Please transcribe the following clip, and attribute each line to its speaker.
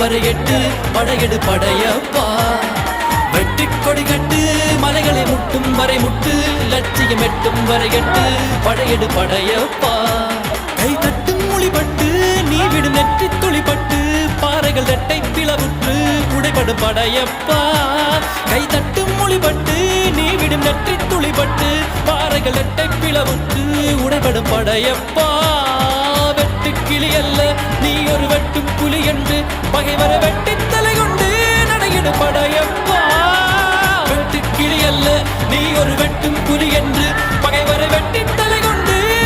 Speaker 1: வரை எட்டு படையெடு படையப்பா. வெட்டிக் கொடி கட்டு மலைகளை முட்டும் வரை முட்டு லட்சியம் எட்டும் வரை எட்டு படையெடு படையப்பா. கை தட்டும் மொழிபட்டு நீ விடும் நெற்றி துளிப்பட்டு பாறைகள் ரெட்டை பிளவுற்று உடைபடும் படையப்பா. கை தட்டும் மொழிபட்டு நீ விடும் நெற்றி துளிப்பட்டு பாறைகள் ரெட்டை பிளவுற்று உடைபடும் படையப்பா. வெட்டு கிளி அல்ல நீ ஒரு வெட்டும் புலி என்று பகைவர வெட்டி தலை கொண்டு நடையிடு படையப்பா. வெட்டு கிளி அல்ல நீ ஒரு வெட்டும் புலி என்று பகைவர வெட்டி